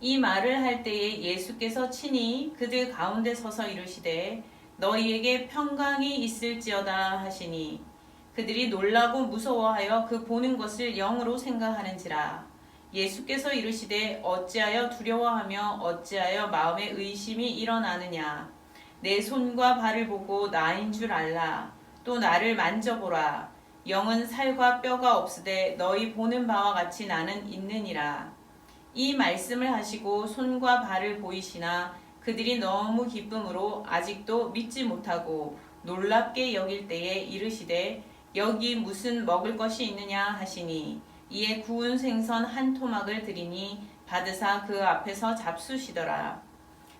이 말을 할 때에 예수께서 친히 그들 가운데 서서 이르시되 너희에게 평강이 있을지어다 하시니 그들이 놀라고 무서워하여 그 보는 것을 영으로 생각하는지라. 예수께서 이르시되 어찌하여 두려워하며 어찌하여 마음에 의심이 일어나느냐. 내 손과 발을 보고 나인 줄 알라. 또 나를 만져보라. 영은 살과 뼈가 없으되 너희 보는 바와 같이 나는 있느니라. 이 말씀을 하시고 손과 발을 보이시나 그들이 너무 기쁨으로 아직도 믿지 못하고 놀랍게 여길 때에 이르시되 여기 무슨 먹을 것이 있느냐 하시니 이에 구운 생선 한 토막을 드리니 받으사 그 앞에서 잡수시더라.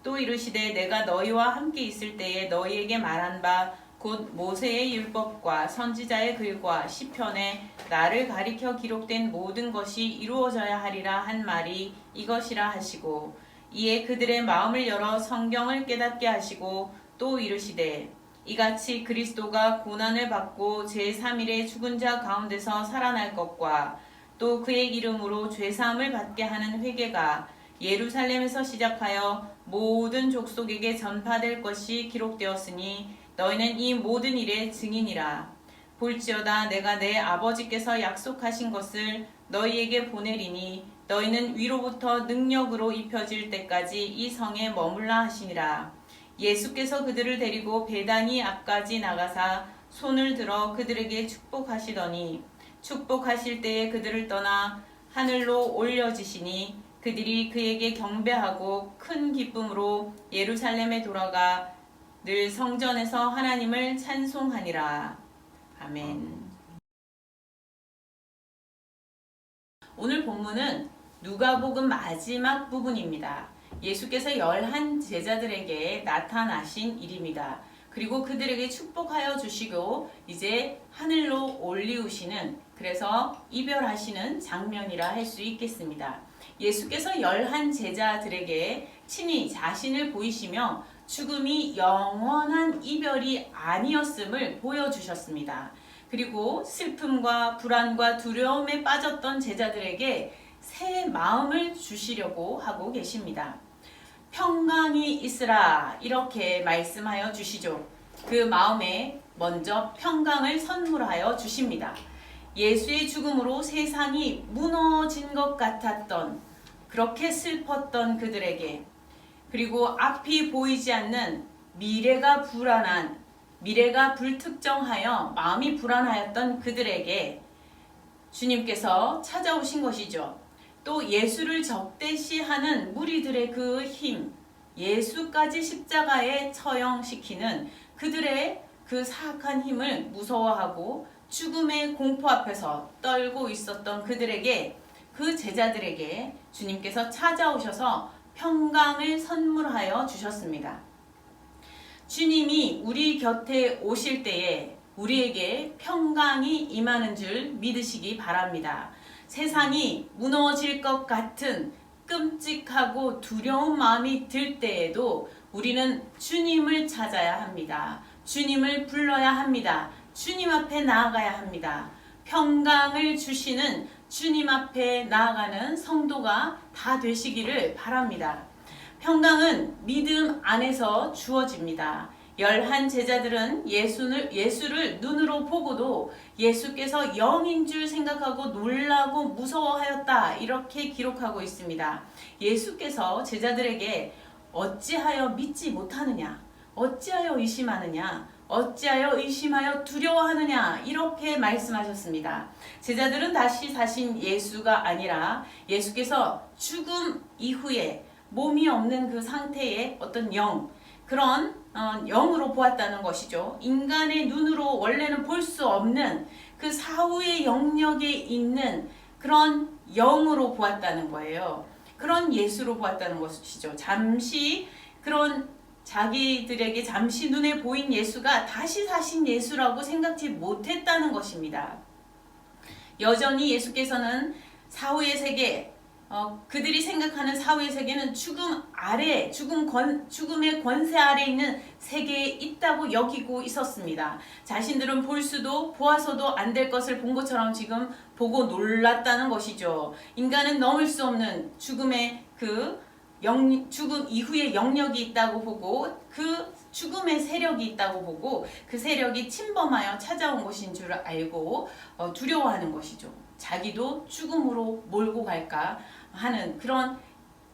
또 이르시되 내가 너희와 함께 있을 때에 너희에게 말한 바 곧 모세의 율법과 선지자의 글과 시편에 나를 가리켜 기록된 모든 것이 이루어져야 하리라 한 말이 이것이라 하시고 이에 그들의 마음을 열어 성경을 깨닫게 하시고 또 이르시되 이같이 그리스도가 고난을 받고 제3일에 죽은 자 가운데서 살아날 것과 또 그의 이름으로 죄사함을 받게 하는 회개가 예루살렘에서 시작하여 모든 족속에게 전파될 것이 기록되었으니 너희는 이 모든 일의 증인이라. 볼지어다 내가 내 아버지께서 약속하신 것을 너희에게 보내리니 너희는 위로부터 능력으로 입혀질 때까지 이 성에 머물라 하시니라. 예수께서 그들을 데리고 베다니 앞까지 나가사 손을 들어 그들에게 축복하시더니 축복하실 때에 그들을 떠나 하늘로 올려지시니 그들이 그에게 경배하고 큰 기쁨으로 예루살렘에 돌아가 늘 성전에서 하나님을 찬송하니라. 아멘. 오늘 본문은 누가복음 마지막 부분입니다. 예수께서 11 제자들에게 나타나신 일입니다. 그리고 그들에게 축복하여 주시고 이제 하늘로 올리우시는, 그래서 이별하시는 장면이라 할 수 있겠습니다. 예수께서 11 제자들에게 친히 자신을 보이시며 죽음이 영원한 이별이 아니었음을 보여주셨습니다. 그리고 슬픔과 불안과 두려움에 빠졌던 제자들에게 새 마음을 주시려고 하고 계십니다. 평강이 있으라 이렇게 말씀하여 주시죠. 그 마음에 먼저 평강을 선물하여 주십니다. 예수의 죽음으로 세상이 무너진 것 같았던, 그렇게 슬펐던 그들에게, 그리고 앞이 보이지 않는 미래가 불안한, 미래가 불특정하여 마음이 불안하였던 그들에게 주님께서 찾아오신 것이죠. 또 예수를 적대시하는 무리들의 그 힘, 예수까지 십자가에 처형시키는 그들의 그 사악한 힘을 무서워하고 죽음의 공포 앞에서 떨고 있었던 그들에게, 그 제자들에게 주님께서 찾아오셔서 평강을 선물하여 주셨습니다. 주님이 우리 곁에 오실 때에 우리에게 평강이 임하는 줄 믿으시기 바랍니다. 세상이 무너질 것 같은 끔찍하고 두려운 마음이 들 때에도 우리는 주님을 찾아야 합니다. 주님을 불러야 합니다. 주님 앞에 나아가야 합니다. 평강을 주시는 주님 앞에 나아가는 성도가 다 되시기를 바랍니다. 평강은 믿음 안에서 주어집니다. 11 제자들은 예수를 눈으로 보고도 예수께서 영인 줄 생각하고 놀라고 무서워하였다 이렇게 기록하고 있습니다. 예수께서 제자들에게 어찌하여 믿지 못하느냐, 어찌하여 의심하느냐, 어찌하여 의심하여 두려워하느냐 이렇게 말씀하셨습니다. 제자들은 다시 사신 예수가 아니라 예수께서 죽음 이후에 몸이 없는 그 상태의 어떤 영, 그런 영으로 보았다는 것이죠. 인간의 눈으로 원래는 볼 수 없는 그 사후의 영역에 있는 그런 영으로 보았다는 거예요. 그런 예수로 보았다는 것이죠. 잠시 그런 자기들에게 잠시 눈에 보인 예수가 다시 사신 예수라고 생각지 못했다는 것입니다. 여전히 예수께서는 사후의 세계, 그들이 생각하는 사후의 세계는 죽음 아래, 죽음의 권세 아래 있는 세계에 있다고 여기고 있었습니다. 자신들은 볼 수도 보아서도 안 될 것을 본 것처럼 지금 보고 놀랐다는 것이죠. 인간은 넘을 수 없는 죽음의 죽음 이후의 영역이 있다고 보고, 그 죽음의 세력이 있다고 보고, 그 세력이 침범하여 찾아온 것인 줄 알고 두려워하는 것이죠. 자기도 죽음으로 몰고 갈까 하는 그런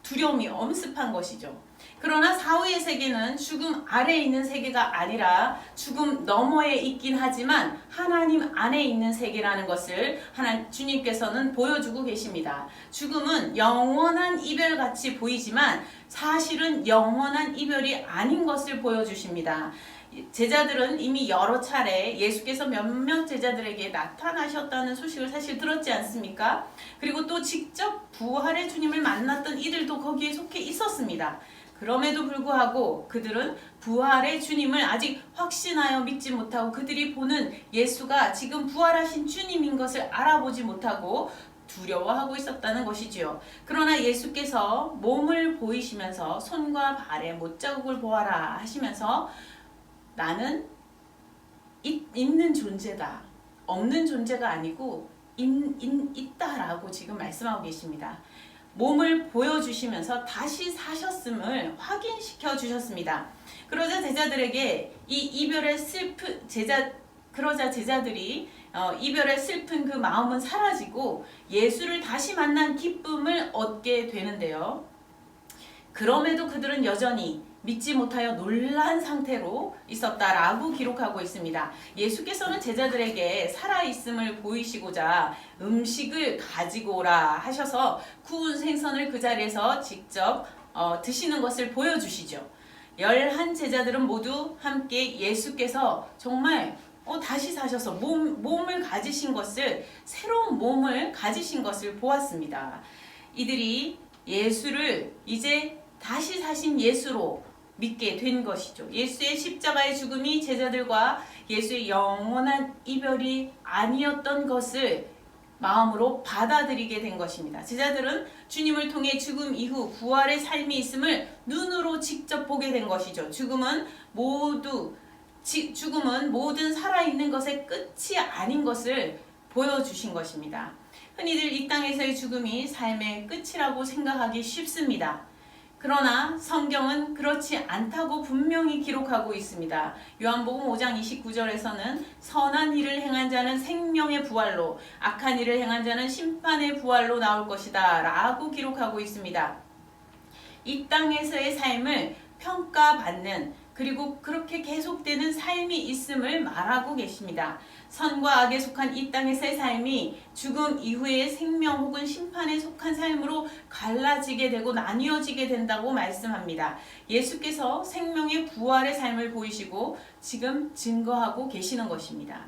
두려움이 엄습한 것이죠. 그러나 사후의 세계는 죽음 아래에 있는 세계가 아니라 죽음 너머에 있긴 하지만 하나님 안에 있는 세계라는 것을 주님께서는 보여주고 계십니다. 죽음은 영원한 이별같이 보이지만 사실은 영원한 이별이 아닌 것을 보여주십니다. 제자들은 이미 여러 차례 예수께서 몇몇 제자들에게 나타나셨다는 소식을 사실 들었지 않습니까? 그리고 또 직접 부활의 주님을 만났던 이들도 거기에 속해 있었습니다. 그럼에도 불구하고 그들은 부활의 주님을 아직 확신하여 믿지 못하고, 그들이 보는 예수가 지금 부활하신 주님인 것을 알아보지 못하고 두려워하고 있었다는 것이지요. 그러나 예수께서 몸을 보이시면서 손과 발에 못자국을 보아라 하시면서 나는 있는 존재다, 없는 존재가 아니고 있다라고 지금 말씀하고 계십니다. 몸을 보여주시면서 다시 사셨음을 확인시켜 주셨습니다. 그러자 제자들에게 그러자 제자들이 이별의 슬픈 그 마음은 사라지고 예수를 다시 만난 기쁨을 얻게 되는데요. 그럼에도 그들은 여전히 믿지 못하여 놀란 상태로 있었다라고 기록하고 있습니다. 예수께서는 제자들에게 살아있음을 보이시고자 음식을 가지고 오라 하셔서 구운 생선을 그 자리에서 직접 드시는 것을 보여주시죠. 11 제자들은 모두 함께 예수께서 정말 다시 사셔서 몸을 가지신 것을, 새로운 몸을 가지신 것을 보았습니다. 이들이 예수를 이제 다시 사신 예수로 믿게 된 것이죠. 예수의 십자가의 죽음이 제자들과 예수의 영원한 이별이 아니었던 것을 마음으로 받아들이게 된 것입니다. 제자들은 주님을 통해 죽음 이후 부활의 삶이 있음을 눈으로 직접 보게 된 것이죠. 죽음은 모든 살아있는 것의 끝이 아닌 것을 보여주신 것입니다. 흔히들 이 땅에서의 죽음이 삶의 끝이라고 생각하기 쉽습니다. 그러나 성경은 그렇지 않다고 분명히 기록하고 있습니다. 요한복음 5장 29절에서는 선한 일을 행한 자는 생명의 부활로, 악한 일을 행한 자는 심판의 부활로 나올 것이다 라고 기록하고 있습니다. 이 땅에서의 삶을 평가받는, 그리고 그렇게 계속되는 삶이 있음을 말하고 계십니다. 선과 악에 속한 이 땅에서의 삶이 죽음 이후의 생명 혹은 심판에 속한 삶으로 갈라지게 되고 나뉘어지게 된다고 말씀합니다. 예수께서 생명의 부활의 삶을 보이시고 지금 증거하고 계시는 것입니다.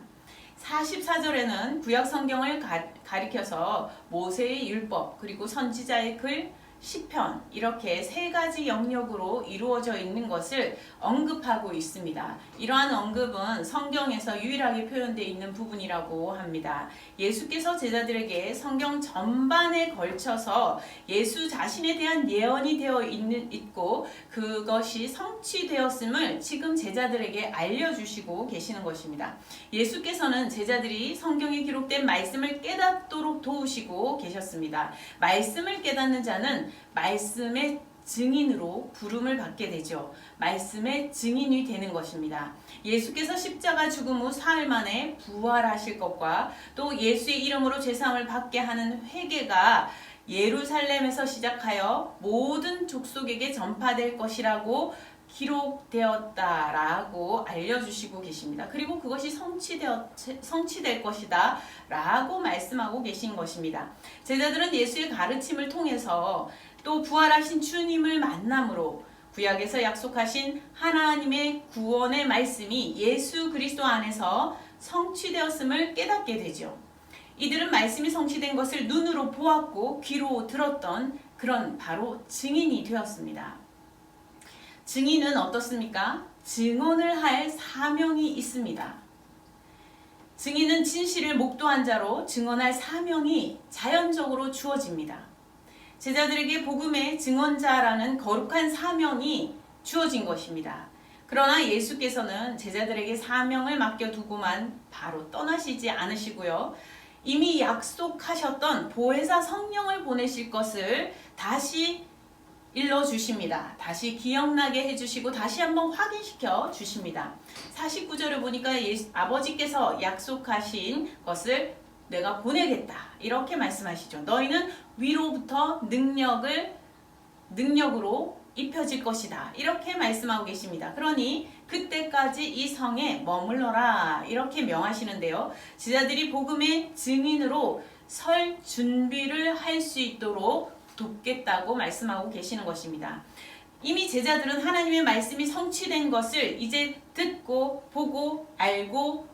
44절에는 구약 성경을 가리켜서 모세의 율법, 그리고 선지자의 글, 시편, 이렇게 세 가지 영역으로 이루어져 있는 것을 언급하고 있습니다. 이러한 언급은 성경에서 유일하게 표현되어 있는 부분이라고 합니다. 예수께서 제자들에게 성경 전반에 걸쳐서 예수 자신에 대한 예언이 되어 있고 그것이 성취되었음을 지금 제자들에게 알려주시고 계시는 것입니다. 예수께서는 제자들이 성경에 기록된 말씀을 깨닫도록 도우시고 계셨습니다. 말씀을 깨닫는 자는 말씀의 증인으로 부름을 받게 되죠. 말씀의 증인이 되는 것입니다. 예수께서 십자가 죽음 후 사흘 만에 부활하실 것과 또 예수의 이름으로 죄사함을 받게 하는 회개가 예루살렘에서 시작하여 모든 족속에게 전파될 것이라고 기록되었다라고 알려주시고 계십니다. 그리고 그것이 성취될 것이다 라고 말씀하고 계신 것입니다. 제자들은 예수의 가르침을 통해서 또 부활하신 주님을 만남으로 구약에서 약속하신 하나님의 구원의 말씀이 예수 그리스도 안에서 성취되었음을 깨닫게 되죠. 이들은 말씀이 성취된 것을 눈으로 보았고 귀로 들었던 그런 바로 증인이 되었습니다. 증인은 어떻습니까? 증언을 할 사명이 있습니다. 증인은 진실을 목도한 자로 증언할 사명이 자연적으로 주어집니다. 제자들에게 복음의 증언자라는 거룩한 사명이 주어진 것입니다. 그러나 예수께서는 제자들에게 사명을 맡겨두고만 바로 떠나시지 않으시고요. 이미 약속하셨던 보혜사 성령을 보내실 것을 다시 일러주십니다. 다시 기억나게 해주시고 다시 한번 확인시켜 주십니다. 49절을 보니까 아버지께서 약속하신 것을 내가 보내겠다 이렇게 말씀하시죠. 너희는 위로부터 능력으로 입혀질 것이다 이렇게 말씀하고 계십니다. 그러니 그때까지 이 성에 머물러라 이렇게 명하시는데요. 제자들이 복음의 증인으로 설 준비를 할 수 있도록 돕겠다고 말씀하고 계시는 것입니다. 이미 제자들은 하나님의 말씀이 성취된 것을 이제 듣고 보고 알고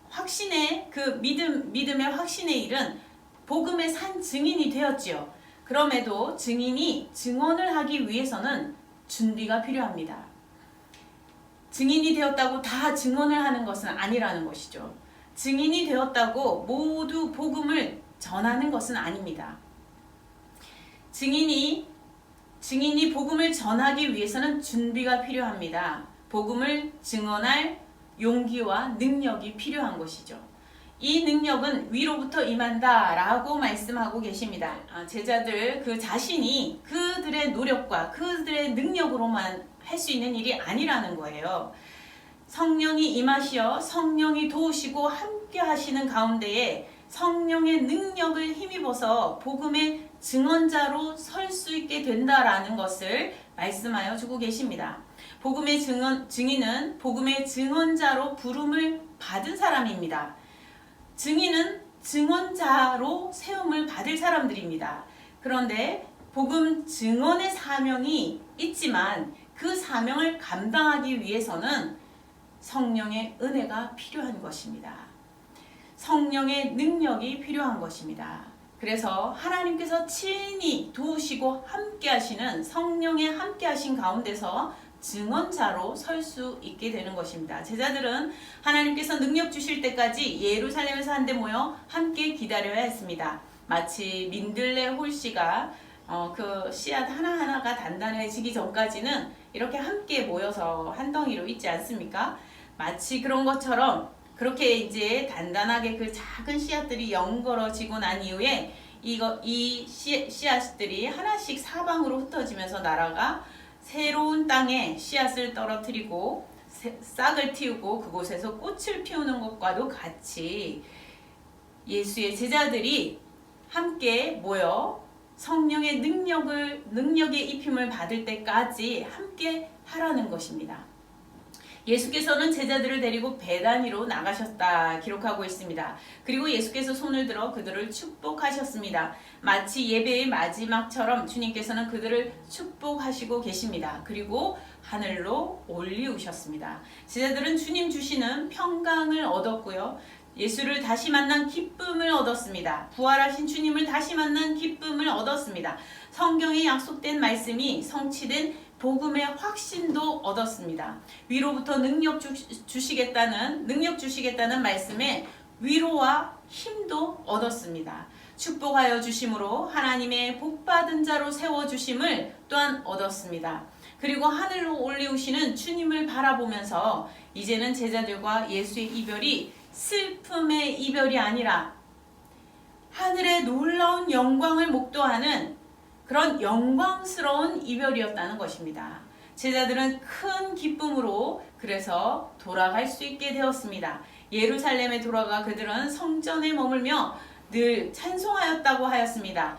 확신의 그 믿음의 확신의 일은 복음의 산 증인이 되었지요. 그럼에도 증인이 증언을 하기 위해서는 준비가 필요합니다. 증인이 되었다고 다 증언을 하는 것은 아니라는 것이죠. 증인이 되었다고 모두 복음을 전하는 것은 아닙니다. 증인이 복음을 전하기 위해서는 준비가 필요합니다. 복음을 증언할 용기와 능력이 필요한 것이죠. 이 능력은 위로부터 임한다 라고 말씀하고 계십니다. 제자들 그 자신이 그들의 노력과 그들의 능력으로만 할 수 있는 일이 아니라는 거예요. 성령이 임하시어 성령이 도우시고 함께 하시는 가운데에 성령의 능력을 힘입어서 복음의 증언자로 설 수 있게 된다라는 것을 말씀하여 주고 계십니다. 복음의 증인은 복음의 증언자로 부름을 받은 사람입니다. 증인은 증언자로 세움을 받을 사람들입니다. 그런데 복음 증언의 사명이 있지만 그 사명을 감당하기 위해서는 성령의 은혜가 필요한 것입니다. 성령의 능력이 필요한 것입니다. 그래서 하나님께서 친히 도우시고 함께 하시는 성령의 함께 하신 가운데서 증언자로 설 수 있게 되는 것입니다. 제자들은 하나님께서 능력 주실 때까지 예루살렘에서 한데 모여 함께 기다려야 했습니다. 마치 민들레 홀씨가 그 씨앗 하나하나가 단단해지기 전까지는 이렇게 함께 모여서 한 덩이로 있지 않습니까? 마치 그런 것처럼 그렇게 이제 단단하게 그 작은 씨앗들이 연걸어지고 난 이후에 이 씨앗들이 하나씩 사방으로 흩어지면서 날아가 새로운 땅에 씨앗을 떨어뜨리고 싹을 틔우고 그곳에서 꽃을 피우는 것과도 같이 예수의 제자들이 함께 모여 성령의 능력의 입힘을 받을 때까지 함께 하라는 것입니다. 예수께서는 제자들을 데리고 베다니로 나가셨다 기록하고 있습니다. 그리고 예수께서 손을 들어 그들을 축복하셨습니다. 마치 예배의 마지막처럼 주님께서는 그들을 축복하시고 계십니다. 그리고 하늘로 올리우셨습니다. 제자들은 주님 주시는 평강을 얻었고요. 예수를 다시 만난 기쁨을 얻었습니다. 부활하신 주님을 다시 만난 기쁨을 얻었습니다. 성경에 약속된 말씀이 성취된 복음의 확신도 얻었습니다. 위로부터 능력 주시겠다는 말씀에 위로와 힘도 얻었습니다. 축복하여 주심으로 하나님의 복받은 자로 세워주심을 또한 얻었습니다. 그리고 하늘로 올리우시는 주님을 바라보면서 이제는 제자들과 예수의 이별이 슬픔의 이별이 아니라 하늘의 놀라운 영광을 목도하는 그런 영광스러운 이별이었다는 것입니다. 제자들은 큰 기쁨으로 그래서 돌아갈 수 있게 되었습니다. 예루살렘에 돌아가 그들은 성전에 머물며 늘 찬송하였다고 하였습니다.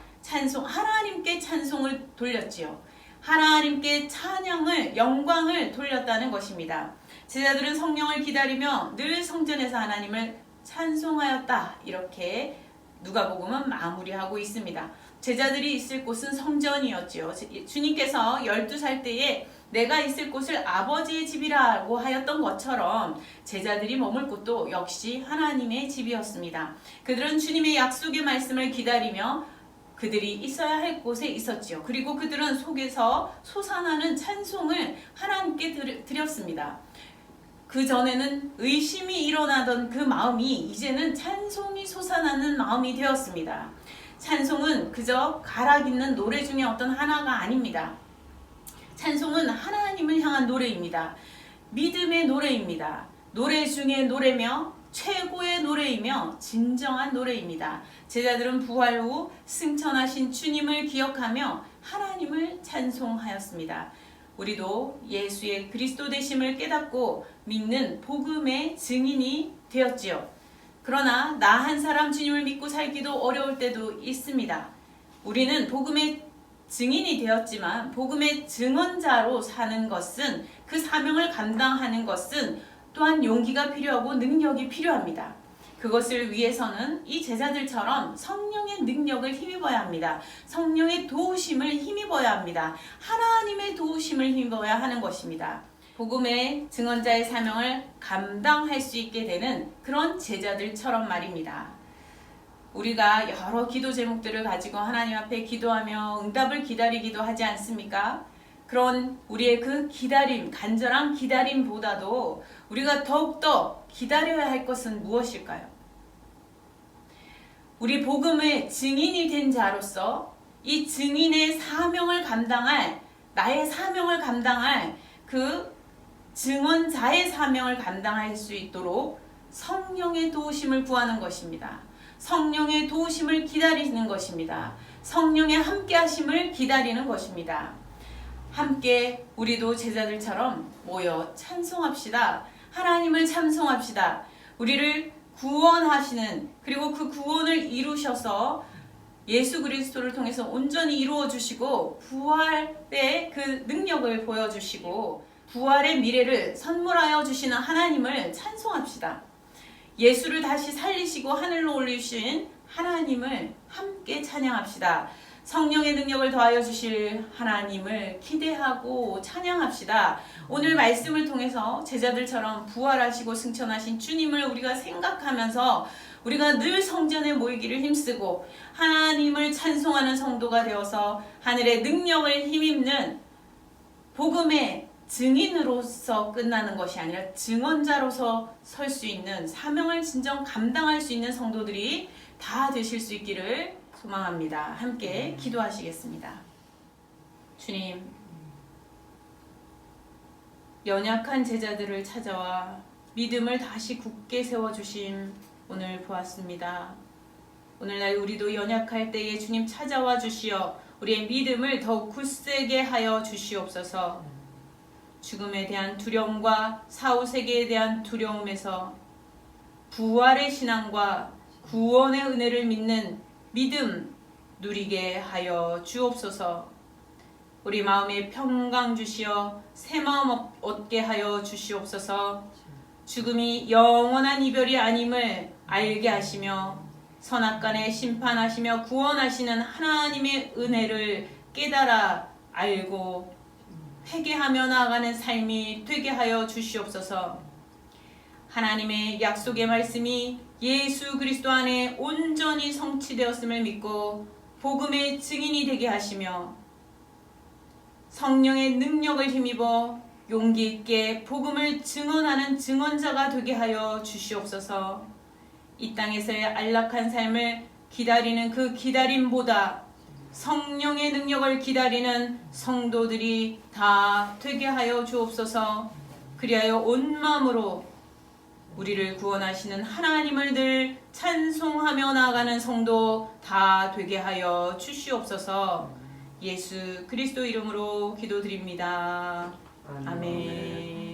하나님께 찬송을 돌렸지요. 하나님께 찬양을, 영광을 돌렸다는 것입니다. 제자들은 성령을 기다리며 늘 성전에서 하나님을 찬송하였다. 이렇게 누가복음은 마무리하고 있습니다. 제자들이 있을 곳은 성전이었지요. 주님께서 12살 때에 내가 있을 곳을 아버지의 집이라고 하였던 것처럼 제자들이 머물 곳도 역시 하나님의 집이었습니다. 그들은 주님의 약속의 말씀을 기다리며 그들이 있어야 할 곳에 있었지요. 그리고 그들은 속에서 솟아나는 찬송을 하나님께 드렸습니다. 그 전에는 의심이 일어나던 그 마음이 이제는 찬송이 솟아나는 마음이 되었습니다. 찬송은 그저 가락 있는 노래 중에 어떤 하나가 아닙니다. 찬송은 하나님을 향한 노래입니다. 믿음의 노래입니다. 노래 중에 노래며 최고의 노래이며 진정한 노래입니다. 제자들은 부활 후 승천하신 주님을 기억하며 하나님을 찬송하였습니다. 우리도 예수의 그리스도 되심을 깨닫고 믿는 복음의 증인이 되었지요. 그러나 나 한 사람 주님을 믿고 살기도 어려울 때도 있습니다. 우리는 복음의 증인이 되었지만 복음의 증언자로 사는 것은, 그 사명을 감당하는 것은 또한 용기가 필요하고 능력이 필요합니다. 그것을 위해서는 이 제자들처럼 성령의 능력을 힘입어야 합니다. 성령의 도우심을 힘입어야 합니다. 하나님의 도우심을 힘입어야 하는 것입니다. 복음의 증언자의 사명을 감당할 수 있게 되는 그런 제자들처럼 말입니다. 우리가 여러 기도 제목들을 가지고 하나님 앞에 기도하며 응답을 기다리기도 하지 않습니까? 그런 우리의 그 기다림, 간절한 기다림보다도 우리가 더욱더 기다려야 할 것은 무엇일까요? 우리 복음의 증인이 된 자로서 이 증인의 사명을 감당할, 나의 사명을 감당할 그 증언자의 사명을 감당할 수 있도록 성령의 도우심을 구하는 것입니다. 성령의 도우심을 기다리는 것입니다. 성령의 함께 하심을 기다리는 것입니다. 함께 우리도 제자들처럼 모여 찬송합시다. 하나님을 찬송합시다. 우리를 구원하시는, 그리고 그 구원을 이루셔서 예수 그리스도를 통해서 온전히 이루어 주시고 부활의 그 능력을 보여주시고 부활의 미래를 선물하여 주시는 하나님을 찬송합시다. 예수를 다시 살리시고 하늘로 올리신 하나님을 함께 찬양합시다. 성령의 능력을 더하여 주실 하나님을 기대하고 찬양합시다. 오늘 말씀을 통해서 제자들처럼 부활하시고 승천하신 주님을 우리가 생각하면서 우리가 늘 성전에 모이기를 힘쓰고 하나님을 찬송하는 성도가 되어서 하늘의 능력을 힘입는 복음의 증인으로서 끝나는 것이 아니라 증언자로서 설 수 있는, 사명을 진정 감당할 수 있는 성도들이 다 되실 수 있기를 소망합니다. 함께 기도하시겠습니다. 주님, 연약한 제자들을 찾아와 믿음을 다시 굳게 세워주심 오늘 보았습니다. 오늘날 우리도 연약할 때에 주님 찾아와 주시어 우리의 믿음을 더욱 굳세게 하여 주시옵소서. 죽음에 대한 두려움과 사후세계에 대한 두려움에서 부활의 신앙과 구원의 은혜를 믿는 믿음 누리게 하여 주옵소서. 우리 마음에 평강 주시어 새 마음 얻게 하여 주시옵소서. 죽음이 영원한 이별이 아님을 알게 하시며 선악간에 심판하시며 구원하시는 하나님의 은혜를 깨달아 알고 회개하며 나아가는 삶이 되게 하여 주시옵소서. 하나님의 약속의 말씀이 예수 그리스도 안에 온전히 성취되었음을 믿고 복음의 증인이 되게 하시며 성령의 능력을 힘입어 용기 있게 복음을 증언하는 증언자가 되게 하여 주시옵소서. 이 땅에서의 안락한 삶을 기다리는 그 기다림보다 성령의 능력을 기다리는 성도들이 다 되게 하여 주옵소서. 그리하여 온 마음으로 우리를 구원하시는 하나님을 늘 찬송하며 나아가는 성도 다 되게 하여 주시옵소서. 예수 그리스도 이름으로 기도드립니다. 아멘.